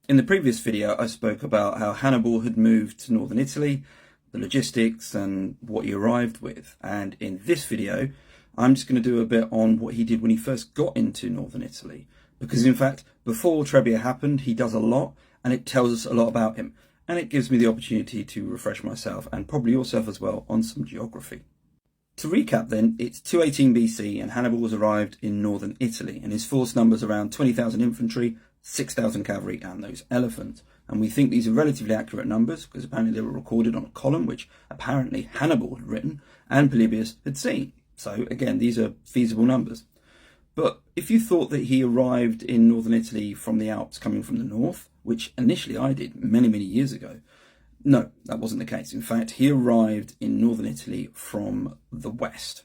In the previous video, I spoke about how Hannibal had moved to northern Italy, the logistics and what he arrived with. And in this video, I'm just going to do a bit on what he did when he first got into northern Italy. Because in fact, before Trebia happened, he does a lot and it tells us a lot about him. And it gives me the opportunity to refresh myself and probably yourself as well on some geography. To recap then, it's 218 BC and Hannibal was arrived in northern Italy and his force numbers around 20,000 infantry, 6,000 cavalry and those elephants. And we think these are relatively accurate numbers because apparently they were recorded on a column which apparently Hannibal had written and Polybius had seen. So again, these are feasible numbers. But if you thought that he arrived in northern Italy from the Alps coming from the north, which initially I did many years ago, no, that wasn't the case. In fact, he arrived in northern Italy from the west.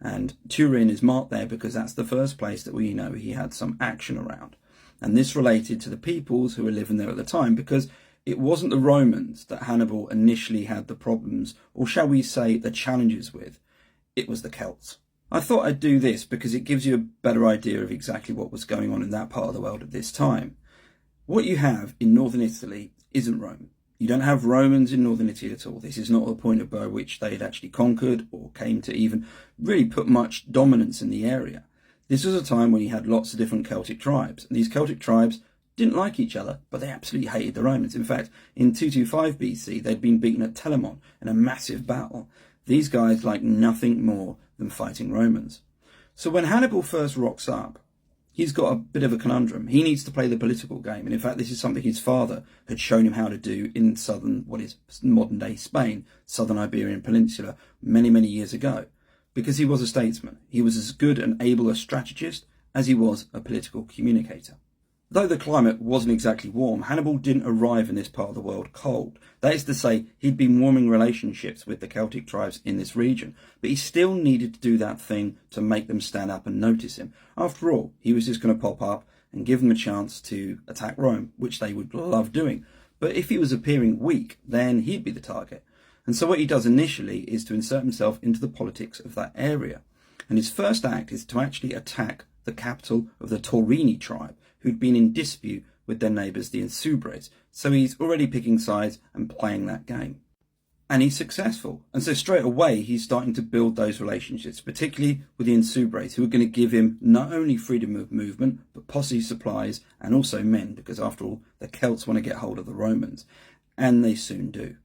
And Turin is marked there because that's the first place that we know he had some action around. And this related to the peoples who were living there at the time because it wasn't the Romans that Hannibal initially had the problems, or shall we say the challenges with. It was the Celts. I thought I'd do this because it gives you a better idea of exactly what was going on in that part of the world at this time. What you have in northern Italy isn't Rome. You don't have Romans in northern Italy at all. This is not the point by which they had actually conquered or came to even really put much dominance in the area. This was a time when you had lots of different Celtic tribes. And these Celtic tribes didn't like each other, but they absolutely hated the Romans. In fact, in 225 BC, they'd been beaten at Telamon in a massive battle. These guys liked nothing more than fighting Romans. So when Hannibal first rocks up, he's got a bit of a conundrum. He needs to play the political game. And in fact, this is something his father had shown him how to do in southern, what is modern day Spain, southern Iberian Peninsula, many years ago. Because he was a statesman. He was as good and able a strategist as he was a political communicator. Though the climate wasn't exactly warm, Hannibal didn't arrive in this part of the world cold. That is to say, he'd been warming relationships with the Celtic tribes in this region, but he still needed to do that thing to make them stand up and notice him. After all, he was just going to pop up and give them a chance to attack Rome, which they would love doing. But if he was appearing weak, then he'd be the target. And so what he does initially is to insert himself into the politics of that area. And his first act is to actually attack the capital of the Taurini tribe, who'd been in dispute with their neighbours, the Insubres. So he's already picking sides and playing that game. And he's successful. And so straight away, he's starting to build those relationships, particularly with the Insubres, who are going to give him not only freedom of movement, but posse supplies and also men, because after all, the Celts want to get hold of the Romans. And they soon do.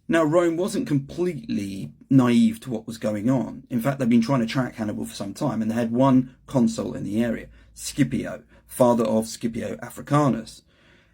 Now, Rome wasn't completely naive to what was going on. In fact, they'd been trying to track Hannibal for some time, and they had one consul in the area, Scipio, father of Scipio Africanus.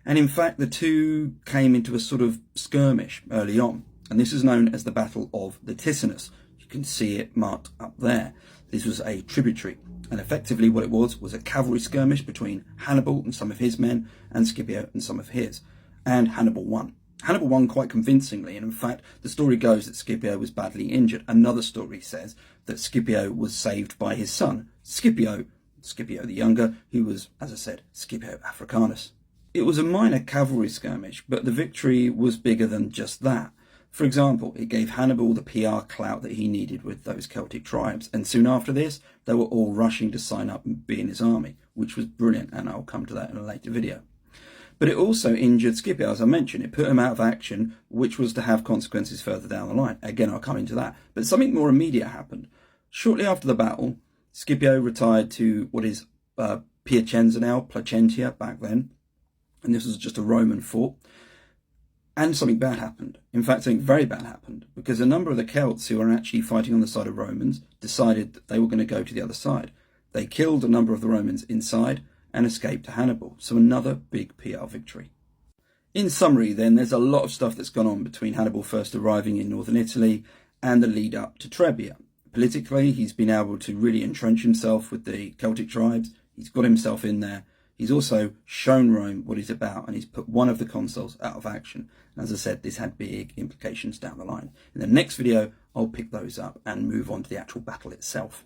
And in fact, the two came into a sort of skirmish early on, and this is known as the Battle of the Ticinus. You can see it marked up there. This was a tributary, and effectively what it was a cavalry skirmish between Hannibal and some of his men, and Scipio and some of his, and Hannibal won. Hannibal won quite convincingly, and in fact, the story goes that Scipio was badly injured. Another story says that Scipio was saved by his son, Scipio the Younger, who was, as I said, Scipio Africanus. It was a minor cavalry skirmish, but the victory was bigger than just that. For example, it gave Hannibal the PR clout that he needed with those Celtic tribes, and soon after this, they were all rushing to sign up and be in his army, which was brilliant, and I'll come to that in a later video. But it also injured Scipio, as I mentioned. It put him out of action, which was to have consequences further down the line. Again, I'll come into that. But something more immediate happened. Shortly after the battle, Scipio retired to what is Piacenza now, Placentia back then. And this was just a Roman fort. And something bad happened. In fact, something very bad happened. Because a number of the Celts who were actually fighting on the side of Romans decided that they were going to go to the other side. They killed a number of the Romans inside and escaped to Hannibal. So another big PR victory. In summary then, there's a lot of stuff that's gone on between Hannibal first arriving in northern Italy and the lead up to Trebia. Politically, he's been able to really entrench himself with the Celtic tribes. He's got himself in there. He's also shown Rome what he's about, and he's put one of the consuls out of action. And as I said, this had big implications down the line. In the next video, I'll pick those up and move on to the actual battle itself.